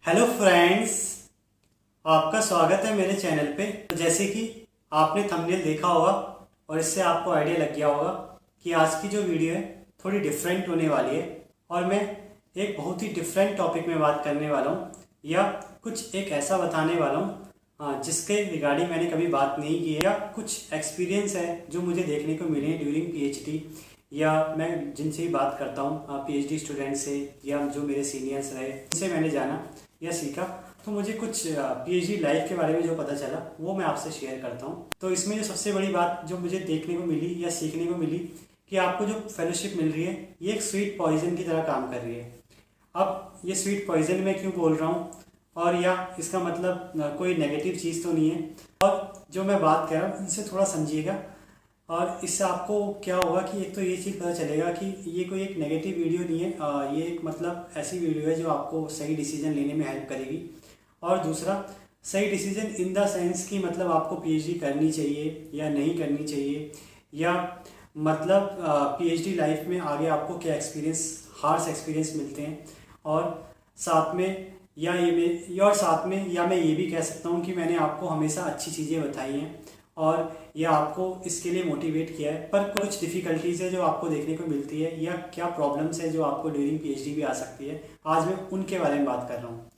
Hello friends, आपका स्वागत है मेरे चैनल पे। तो जैसे कि आपने थंबनेल देखा होगा और इससे आपको आइडिया लग गया होगा कि आज की जो वीडियो है थोड़ी डिफरेंट होने वाली है और मैं एक बहुत ही डिफरेंट टॉपिक में बात करने वाला हूँ या कुछ एक ऐसा बताने वाला हूँ जिसके रिगार्डिंग मैंने कभी बात नहीं की है या कुछ एक्सपीरियंस है जो मुझे देखने को मिले ड्यूरिंग पीएचडी या मैं जिनसे ही बात करता हूँ पीएचडी स्टूडेंट से या जो मेरे सीनियर्स रहे उनसे मैंने जाना या सीखा। तो मुझे कुछ पीएचडी लाइफ के बारे में जो पता चला वो मैं आपसे शेयर करता हूँ। तो इसमें जो सबसे बड़ी बात जो मुझे देखने को मिली या सीखने को मिली कि आपको जो फेलोशिप मिल रही है ये एक स्वीट पॉइजन की तरह काम कर रही है। अब ये स्वीट पॉइजन मैं क्यों बोल रहा हूँ और या इसका मतलब कोई नेगेटिव चीज़ तो नहीं है, और जो मैं बात कर रहा हूँ इनसे थोड़ा समझिएगा और इससे आपको क्या होगा कि एक तो ये चीज़ पता चलेगा कि ये कोई एक नेगेटिव वीडियो नहीं है, ये एक मतलब ऐसी वीडियो है जो आपको सही डिसीजन लेने में हेल्प करेगी। और दूसरा, सही डिसीजन इन द सेंस कि मतलब आपको पीएचडी करनी चाहिए या नहीं करनी चाहिए, या मतलब पीएचडी लाइफ में आगे आपको क्या एक्सपीरियंस, हार्श एक्सपीरियंस मिलते हैं। और साथ में या मैं ये भी कह सकता हूँ कि मैंने आपको हमेशा अच्छी चीज़ें बताई हैं और यह आपको इसके लिए मोटिवेट किया है। पर कुछ डिफ़िकल्टीज़ है जो आपको देखने को मिलती है या क्या प्रॉब्लम्स है जो आपको ड्यूरिंग पीएचडी भी आ सकती है, आज मैं उनके बारे में बात कर रहा हूँ।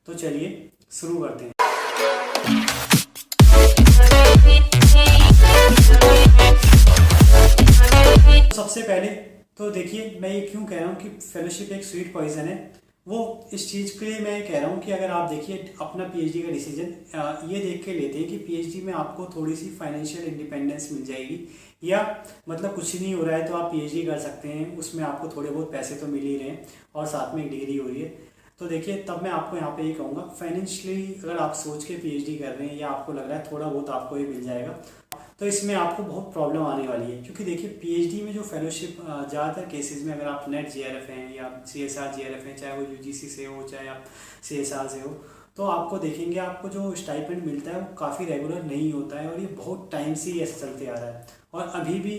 तो चलिए शुरू करते हैं। सबसे पहले तो देखिए, मैं ये क्यों कह रहा हूँ कि फेलोशिप एक स्वीट पॉइजन है, वो इस चीज़ के लिए मैं कह रहा हूँ कि अगर आप देखिए अपना पीएचडी का डिसीजन ये देख के लेते हैं कि पीएचडी में आपको थोड़ी सी फाइनेंशियल इंडिपेंडेंस मिल जाएगी या मतलब कुछ नहीं हो रहा है तो आप पीएचडी कर सकते हैं, उसमें आपको थोड़े बहुत पैसे तो मिल ही रहे हैं और साथ में एक डिग्री हो रही है। तो देखिए तब मैं आपको यहाँ पे ये कहूँगा, फाइनेंशियली अगर आप सोच के पीएचडी कर रहे हैं या आपको लग रहा है थोड़ा बहुत आपको ये मिल जाएगा तो इसमें आपको बहुत प्रॉब्लम आने वाली है। क्योंकि देखिए पीएचडी में जो फेलोशिप ज़्यादातर केसेस में अगर आप नेट जेआरएफ हैं या सीएसआर जेआरएफ हैं, चाहे वो यूजीसी से हो चाहे आप सीएसआर से हो, तो आपको देखेंगे आपको जो स्टाइपेंड मिलता है वो काफ़ी रेगुलर नहीं होता है और ये बहुत टाइम से ही ऐसा चलते आ रहा है और अभी भी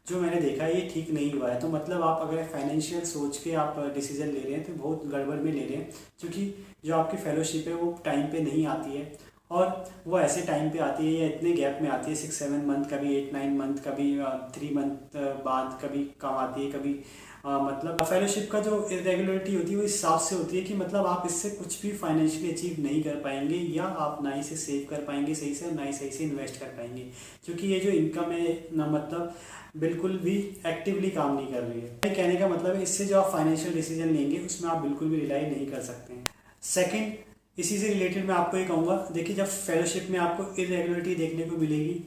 जो मैंने देखा है ये ठीक नहीं हुआ है। तो मतलब आप अगर फाइनेंशियल सोच के आप डिसीजन ले रहे हैं तो बहुत गड़बड़ में ले रहे हैं, क्योंकि जो आपकी फेलोशिप है वो टाइम पे नहीं आती है और वो ऐसे टाइम पे आती है या इतने गैप में आती है, 6-7 मंथ, कभी 8-9 मंथ, कभी 3 मंथ बाद कभी कम आती है, कभी मतलब फेलोशिप का जो इरेगुलरिटी होती है वो इस हिसाब से होती है कि मतलब आप इससे कुछ भी फाइनेंशियली अचीव नहीं कर पाएंगे या आप ना ही से सेव कर पाएंगे सही से, ना ही सही से इन्वेस्ट कर पाएंगे, क्योंकि ये जो इनकम है ना मतलब बिल्कुल भी एक्टिवली काम नहीं कर रही है। कहने का मतलब है इससे जो आप फाइनेंशियल डिसीजन लेंगे उसमें आप बिल्कुल भी रिलाई नहीं कर सकते हैं। सेकेंड, इसी से रिलेटेड मैं आपको ये कहूँगा, देखिए जब फेलोशिप में आपको इरेगुलरिटी देखने को मिलेगी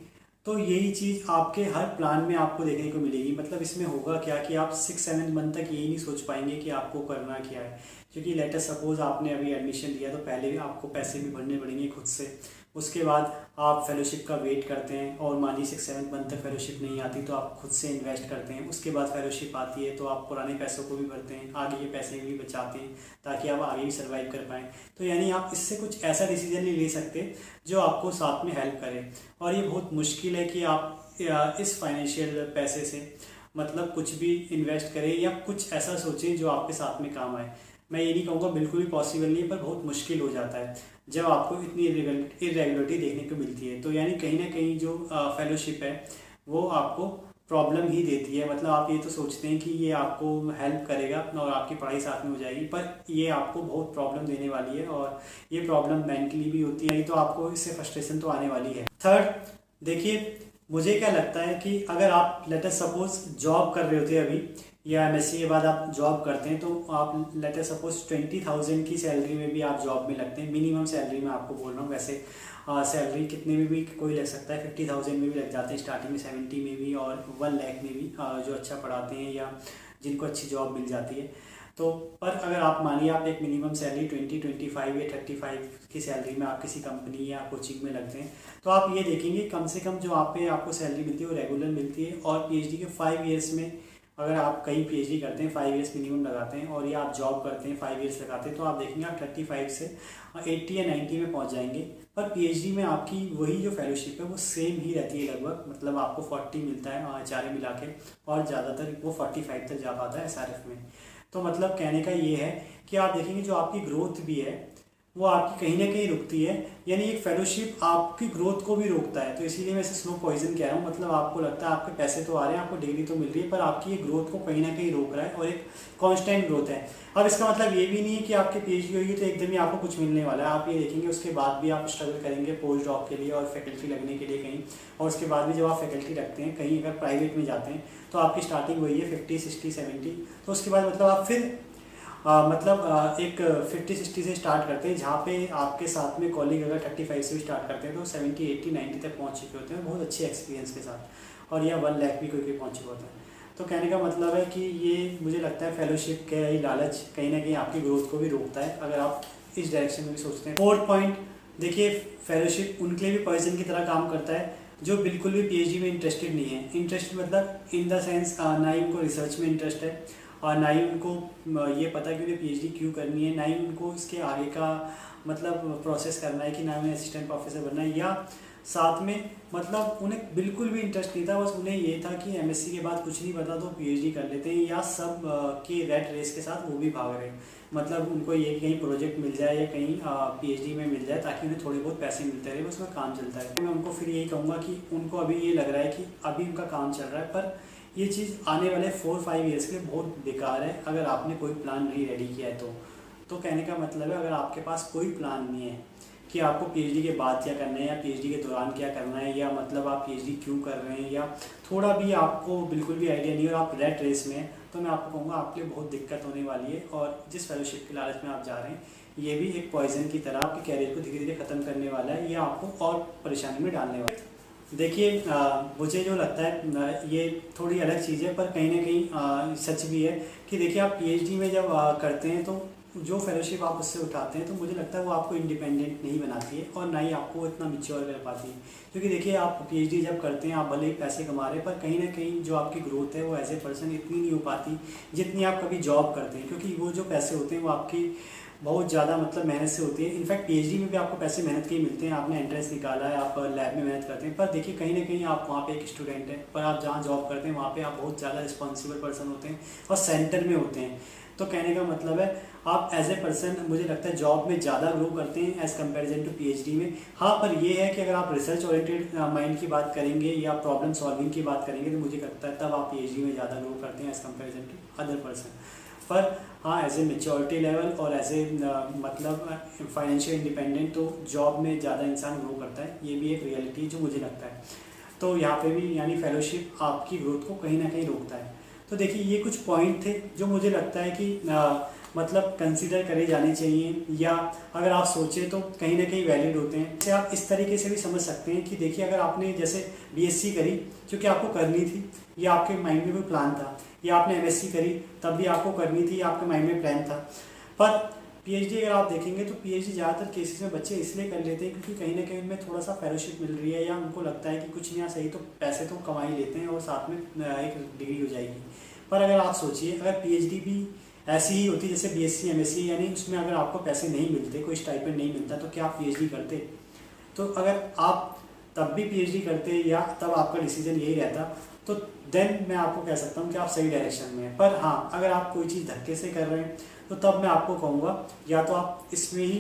तो यही चीज़ आपके हर प्लान में आपको देखने को मिलेगी। मतलब इसमें होगा क्या कि आप 6-7 मंथ तक यही नहीं सोच पाएंगे कि आपको करना क्या है, क्योंकि लेटर सपोज आपने अभी एडमिशन लिया तो पहले भी आपको पैसे भी भरने पड़ेंगे खुद से, उसके बाद आप फेलोशिप का वेट करते हैं और मान लीजिए 6-7 मंथ तक फेलोशिप नहीं आती तो आप खुद से इन्वेस्ट करते हैं, उसके बाद फेलोशिप आती है तो आप पुराने पैसों को भी भरते हैं, आगे के पैसे भी बचाते हैं ताकि आप आगे भी सर्वाइव कर पाएँ। तो यानी आप इससे कुछ ऐसा डिसीजन नहीं ले सकते जो आपको साथ में हेल्प करे, और ये बहुत मुश्किल है कि आप इस फाइनेंशियल पैसे से मतलब कुछ भी इन्वेस्ट करें या कुछ ऐसा सोचें जो आपके साथ में काम आए। मैं ये नहीं कहूँगा बिल्कुल भी पॉसिबल नहीं है, पर बहुत मुश्किल हो जाता है जब आपको इतनी इरेगुलरिटी देखने को मिलती है। तो यानी कहीं ना कहीं जो फेलोशिप है वो आपको प्रॉब्लम ही देती है। मतलब आप ये तो सोचते हैं कि ये आपको हेल्प करेगा और आपकी पढ़ाई साथ में हो जाएगी, पर ये आपको बहुत प्रॉब्लम देने वाली है और ये प्रॉब्लम मेंटली भी होती है, तो आपको इससे फ्रस्ट्रेशन तो आने वाली है। थर्ड, देखिए मुझे क्या लगता है कि अगर आप लेटर सपोज जॉब कर रहे होते अभी या एमएससी के बाद आप जॉब करते हैं तो आप लेटर सपोज 20,000 की सैलरी में भी आप जॉब में लगते हैं, मिनिमम सैलरी में आपको बोल रहा हूँ। वैसे सैलरी कितने में भी कोई लग सकता है, 50,000 में भी लग जाते हैं स्टार्टिंग में, 70 में भी और 1 लाख में भी, जो अच्छा पढ़ाते हैं या जिनको अच्छी जॉब मिल जाती है। तो पर अगर आप मानिए आप एक मिनिमम सैलरी 20-25 या 35 की सैलरी में आप किसी कंपनी या कोचिंग में लगते हैं तो आप ये देखेंगे कम से कम जो आपको सैलरी मिलती है वो रेगुलर मिलती है। और पीएचडी के 5 ईयर्स में अगर आप कहीं पीएचडी करते हैं 5 ईयर्स मिनिमम लगाते हैं और या आप जॉब करते हैं 5 ईयर्स लगाते हैं तो आप देखेंगे आप 35 से 80 या 90 में पहुंच जाएंगे। पर पीएचडी में आपकी वही जो फेलोशिप है वो सेम ही रहती है लगभग, मतलब आपको 40 मिलता है चारे मिला के और ज़्यादातर वो 45 तक जा पाता है एसआरएफ में। तो मतलब कहने का ये है कि आप देखेंगे जो आपकी ग्रोथ भी है वो आपकी कहीं ना कहीं रुकती है, यानी एक फेलोशिप आपकी ग्रोथ को भी रोकता है। तो इसीलिए मैं इसे स्लो पॉइजन कह रहा हूँ। मतलब आपको लगता है आपके पैसे तो आ रहे हैं, आपको डिग्री तो मिल रही है, पर आपकी ये ग्रोथ को कहीं ना कहीं रोक रहा है और एक कांस्टेंट ग्रोथ है। अब इसका मतलब ये भी नहीं है कि आपकी पीएचडी होगी तो एकदम ही आपको कुछ मिलने वाला है। आप ये देखेंगे उसके बाद भी आप स्ट्रगल करेंगे पोस्ट डॉक के लिए और फैकल्टी लगने के लिए कहीं, और उसके बाद भी जब आप फैकल्टी रखते हैं कहीं, अगर प्राइवेट में जाते हैं तो आपकी स्टार्टिंग वही है 50, 60, 70। तो उसके बाद मतलब आप फिर एक 50-60 से स्टार्ट करते हैं, जहाँ पे आपके साथ में कॉलीग अगर 35 से भी स्टार्ट करते हैं तो 70, 80, 90 तक पहुँच चुके होते हैं बहुत अच्छे एक्सपीरियंस के साथ, और या 1 लाख भी कोई पहुँच चुका होता है। तो कहने का मतलब है कि ये मुझे लगता है फेलोशिप का ही लालच कहीं ना कहीं आपकी ग्रोथ को भी रोकता है, अगर आप इस डायरेक्शन में भी सोचते हैं। 4th पॉइंट देखिए, फेलोशिप उनके लिए भी पॉइजन की तरह काम करता है जो बिल्कुल भी पीएचडी में इंटरेस्टेड नहीं है। इंटरेस्टेड मतलब इन द सेंस ना ही उनको रिसर्च में इंटरेस्ट है और ना ही उनको ये पता कि उन्हें पीएचडी क्यों करनी है, ना ही उनको इसके आगे का मतलब प्रोसेस करना है कि ना उन्हें असिस्टेंट प्रोफेसर बनना है, या साथ में मतलब उन्हें बिल्कुल भी इंटरेस्ट नहीं था। बस उन्हें ये था कि एमएससी के बाद कुछ नहीं पता तो पीएचडी कर लेते हैं, या सब के रेट रेस के साथ वो भी भाग रहे हैं। मतलब उनको ये कहीं प्रोजेक्ट मिल जाए या कहीं पीएचडी में मिल जाए ताकि उन्हें थोड़े बहुत पैसे मिलते रहे, उसमें काम चलता है। मैं उनको फिर यही कहूँगा कि उनको अभी ये लग रहा है कि अभी उनका काम चल रहा है, पर ये चीज़ आने वाले 4-5 ईयर्स के लिए बहुत बेकार है अगर आपने कोई प्लान नहीं रेडी किया है तो कहने का मतलब है, अगर आपके पास कोई प्लान नहीं है कि आपको पीएचडी के बाद क्या करना है या पीएचडी के दौरान क्या करना है, या मतलब आप पीएचडी क्यों कर रहे हैं, या थोड़ा भी आपको बिल्कुल भी आइडिया नहीं है और आप रेट रेस में हैं, तो मैं आपको कहूँगा आपके लिए बहुत दिक्कत होने वाली है। और जिस फेलोशिप के लालच में आप जा रहे हैं, ये भी एक पॉइजन की तरह आपके कैरियर को धीरे धीरे ख़त्म करने वाला है, या आपको और परेशानी में डालने वाला है। देखिए, मुझे जो लगता है ये थोड़ी अलग चीज़ है, पर कहीं ना कहीं सच भी है कि देखिए, आप पीएचडी में जब करते हैं तो जो फेलोशिप आप उससे उठाते हैं तो मुझे लगता है वो आपको इंडिपेंडेंट नहीं बनाती है और ना ही आपको इतना मिच्योर कर पाती है। क्योंकि देखिए, आप पीएचडी जब करते हैं, आप भले ही पैसे कमा रहे हैं, पर कहीं ना कहीं जो आपकी ग्रोथ है वो एज ए पर्सन इतनी नहीं हो पाती जितनी आप कभी जॉब करते हैं, क्योंकि वो जो पैसे होते हैं वो आपकी बहुत ज़्यादा मतलब मेहनत से होती है। इनफैक्ट पीएचडी में भी आपको पैसे मेहनत के ही मिलते हैं, आपने एंट्रेंस निकाला है, आप लैब में मेहनत करते हैं, पर देखिए कहीं ना कहीं आप वहाँ पे एक स्टूडेंट हैं, पर आप जहाँ जॉब करते हैं वहाँ पे आप बहुत ज़्यादा रिस्पॉन्सिबल पर्सन होते हैं और सेंटर में होते हैं। तो कहने का मतलब है, आप एज ए पर्सन मुझे लगता है जॉब में ज़्यादा ग्रो करते हैं एज़ कम्पेरिजन टू पीएचडी में। हाँ, पर ये है कि अगर आप रिसर्च ओरिएंटेड माइंड की बात करेंगे या प्रॉब्लम सॉल्विंग की बात करेंगे तो मुझे लगता है तब आप पीएचडी में ज़्यादा ग्रो करते हैं as comparison to other person. पर हाँ, एज ए मेच्योरिटी लेवल और एज ए मतलब फाइनेंशियल इंडिपेंडेंट तो जॉब में ज़्यादा इंसान ग्रो करता है, ये भी एक रियलिटी जो मुझे लगता है। तो यहाँ पे भी यानी फेलोशिप आपकी ग्रोथ को कहीं ना कहीं रोकता है। तो देखिए, ये कुछ पॉइंट थे जो मुझे लगता है कि मतलब कंसीडर करे जाने चाहिए, या अगर आप सोचें तो कहीं ना कहीं वैलिड होते हैं। जैसे आप इस तरीके से भी समझ सकते हैं कि देखिए, अगर आपने जैसे बीएससी करी क्योंकि आपको करनी थी, या आपके माइंड में कोई प्लान था, या आपने एमएससी करी तब भी आपको करनी थी, आपके माइंड में प्लान था। पर पीएचडी अगर आप देखेंगे तो पीएचडी ज़्यादातर केसेस में बच्चे इसलिए कर लेते हैं क्योंकि कहीं ना कहीं उनमें थोड़ा सा फेलोशिप मिल रही है, या उनको लगता है कि कुछ नहीं सही तो पैसे तो कमा ही लेते हैं और साथ में एक डिग्री हो जाएगी। पर अगर आप सोचिए, अगर पीएचडी भी ऐसी ही होती जैसे बीएससी एमएससी, यानी उसमें अगर आपको पैसे नहीं मिलते, कोई स्टाइपेंड नहीं मिलता, तो क्या आप पीएचडी करते? तो अगर आप तब भी पीएचडी करते या तब आपका डिसीजन यही रहता, तो देन मैं आपको कह सकता हूँ कि आप सही डायरेक्शन में हैं। पर हाँ, अगर आप कोई चीज़ धक्के से कर रहे हैं तो तब मैं आपको कहूँगा या तो आप इसमें ही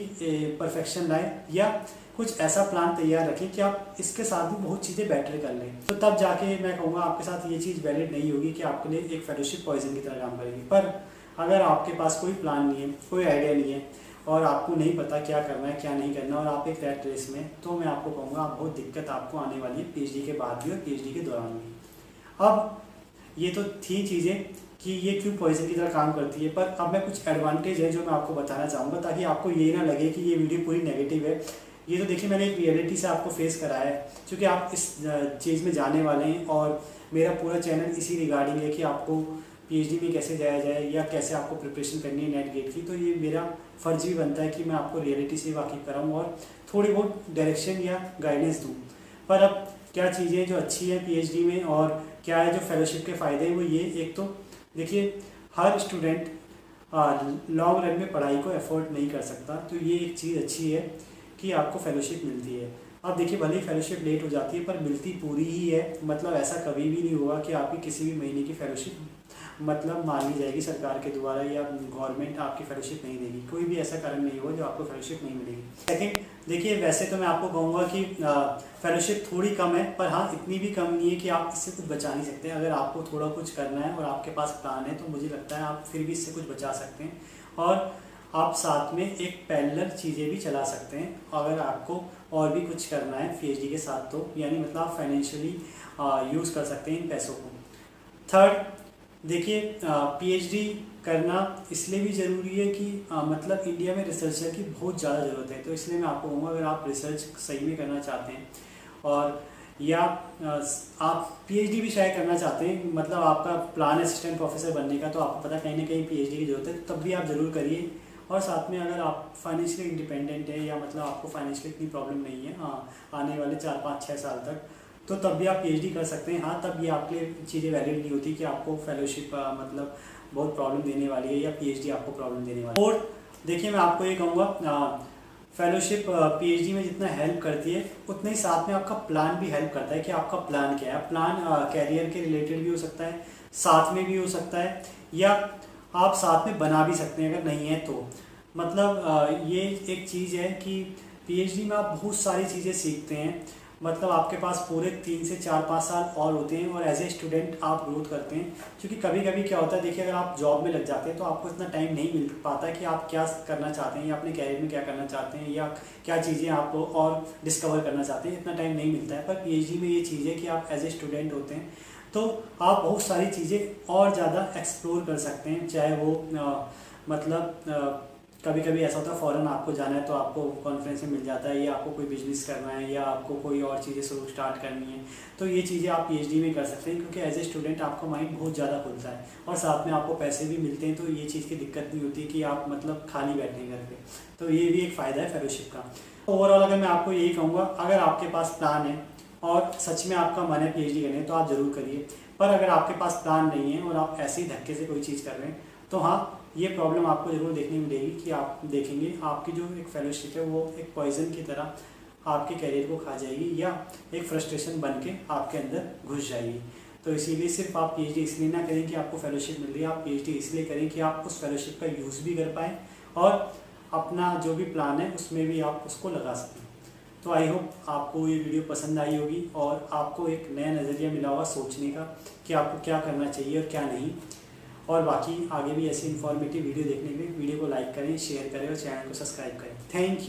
परफेक्शन लाएं, या कुछ ऐसा प्लान तैयार रखें कि आप इसके साथ भी बहुत चीज़ें बेटर कर लें। तो तब जाके मैं कहूँगा आपके साथ ये चीज़ वैलिड नहीं होगी कि आपके लिए एक फेलोशिप पॉइजन की तरह काम करेगी। पर अगर आपके पास कोई प्लान नहीं है, कोई आइडिया नहीं है और आपको नहीं पता क्या करना है क्या नहीं करना, और आप एक रैट रेस में, तो मैं आपको कहूँगा बहुत दिक्कत आपको आने वाली है पीएचडी के बाद भी और पीएचडी के दौरान भी। अब ये तो थी चीज़ें कि ये क्यों पॉइजन की तरह काम करती है, पर अब मैं कुछ एडवांटेज है जो मैं आपको बताना चाहूँगा ताकि आपको ये ना लगे कि ये वीडियो पूरी नेगेटिव है। ये तो देखिए, मैंने एक रियलिटी से आपको फेस कराया है, क्योंकि आप इस चीज़ में जाने वाले हैं और मेरा पूरा चैनल इसी रिगार्डिंग है कि आपको पीएचडी में कैसे जाया जाए या कैसे आपको प्रिपरेशन करनी है नेट गेट की। तो ये मेरा फ़र्ज भी बनता है कि मैं आपको रियलिटी से वाकिफ़ कराऊँ और थोड़ी बहुत डायरेक्शन या गाइडेंस दूँ। पर अब क्या चीज़ें जो अच्छी हैं पीएचडी में और क्या है जो फेलोशिप के फ़ायदे हैं, वो ये एक तो देखिए, हर स्टूडेंट लॉन्ग रन में पढ़ाई को एफोर्ड नहीं कर सकता, तो ये एक चीज़ अच्छी है कि आपको फेलोशिप मिलती है। अब देखिए, भले ही फेलोशिप लेट हो जाती है पर मिलती पूरी ही है, मतलब ऐसा कभी भी नहीं होगा कि आपकी किसी भी महीने की फेलोशिप मतलब मान ली जाएगी सरकार के द्वारा, या गवर्नमेंट आपकी फेलोशिप नहीं देगी। कोई भी ऐसा कारण नहीं होगा जो आपको फेलोशिप नहीं मिलेगी। सेकंड, देखिए वैसे तो मैं आपको कहूँगा कि फेलोशिप थोड़ी कम है, पर हाँ इतनी भी कम नहीं है कि आप इससे कुछ बचा नहीं सकते। अगर आपको थोड़ा कुछ करना है और आपके पास प्लान है तो मुझे लगता है आप फिर भी इससे कुछ बचा सकते हैं, और आप साथ में एक पैरेलल चीज़ें भी चला सकते हैं अगर आपको और भी कुछ करना है पीएचडी के साथ, तो यानी मतलब आप फाइनेंशियली यूज़ कर सकते हैं इन पैसों को। थर्ड, देखिए पीएचडी करना इसलिए भी ज़रूरी है कि मतलब इंडिया में रिसर्चर की बहुत ज़्यादा ज़रूरत है। तो इसलिए मैं आपको कहूँगा अगर आप रिसर्च सही में करना चाहते हैं और या आप पीएचडी भी शायद करना चाहते हैं, मतलब आपका प्लान है असिस्टेंट प्रोफेसर बनने का, तो आपको पता कहीं ना कहीं पीएचडी की ज़रूरत है, तब भी आप ज़रूर करिए। और साथ में अगर आप फाइनेंशियली इंडिपेंडेंट है या मतलब आपको फाइनेंशियली इतनी प्रॉब्लम नहीं है आने वाले 4-5-6 साल तक, तो तब भी आप पीएचडी कर सकते हैं। हाँ, तब ये आपके लिए चीज़ें वैलिड नहीं होती कि आपको फेलोशिप मतलब बहुत प्रॉब्लम देने वाली है या पीएचडी आपको प्रॉब्लम देने वाली है। और देखिए मैं आपको ये कहूँगा फेलोशिप पीएचडी में जितना हेल्प करती है उतना ही साथ में आपका प्लान भी हेल्प करता है कि आपका प्लान क्या है। प्लान कैरियर के रिलेटेड भी हो सकता है, साथ में भी हो सकता है, या आप साथ में बना भी सकते हैं अगर नहीं है तो। मतलब ये एक चीज़ है कि पीएचडी में आप बहुत सारी चीज़ें सीखते हैं, मतलब आपके पास पूरे 3 से 4-5 साल और होते हैं और एज ए स्टूडेंट आप ग्रोथ करते हैं। क्योंकि कभी कभी क्या होता है, देखिए अगर आप जॉब में लग जाते हैं तो आपको इतना टाइम नहीं मिल पाता कि आप क्या करना चाहते हैं या अपने कैरियर में क्या करना चाहते हैं या क्या चीज़ें आप और डिस्कवर करना चाहते हैं, इतना टाइम नहीं मिलता है। पर पीएचडी में ये चीज़ है कि आप एज ए स्टूडेंट होते हैं तो आप बहुत सारी चीज़ें और ज़्यादा एक्सप्लोर कर सकते हैं। चाहे वो मतलब कभी कभी ऐसा होता है फ़ॉरेन आपको जाना है तो आपको कॉन्फ्रेंस में मिल जाता है, या आपको कोई बिजनेस करना है या आपको कोई और चीज़ें शुरू स्टार्ट करनी है, तो ये चीज़ें आप पीएचडी में कर सकते हैं। क्योंकि एज ए स्टूडेंट आपका माइंड बहुत ज़्यादा खुलता है और साथ में आपको पैसे भी मिलते हैं, तो ये चीज़ की दिक्कत नहीं होती कि आप मतलब खाली बैठे घर पे। तो ये भी एक फ़ायदा है फेलोशिप का। ओवरऑल अगर मैं आपको यही कहूँगा, अगर आपके पास प्लान है और सच में आपका मन है पीएचडी करने तो आप ज़रूर करिए। पर अगर आपके पास प्लान नहीं है और आप ऐसे ही धक्के से कोई चीज़ कर रहे हैं तो हाँ, ये प्रॉब्लम आपको ज़रूर देखने मिलेगी कि आप देखेंगे आपकी जो एक फेलोशिप है वो एक पॉइजन की तरह आपके कैरियर को खा जाएगी या एक फ्रस्ट्रेशन बन के आपके अंदर घुस जाएगी। तो इसीलिए सिर्फ आप पीएचडी इसलिए ना करें कि आपको फेलोशिप मिल रही है, आप पीएचडी इसलिए करें कि आप उस फेलोशिप का यूज़ भी कर पाएँ और अपना जो भी प्लान है उसमें भी आप उसको लगा सकें। तो आई होप आपको ये वीडियो पसंद आई होगी और आपको एक नया नज़रिया मिला होगा सोचने का कि आपको क्या करना चाहिए और क्या नहीं। और बाकी आगे भी ऐसी इन्फॉर्मेटिव वीडियो देखने के लिए वीडियो को लाइक करें, शेयर करें और चैनल को सब्सक्राइब करें। Thank you.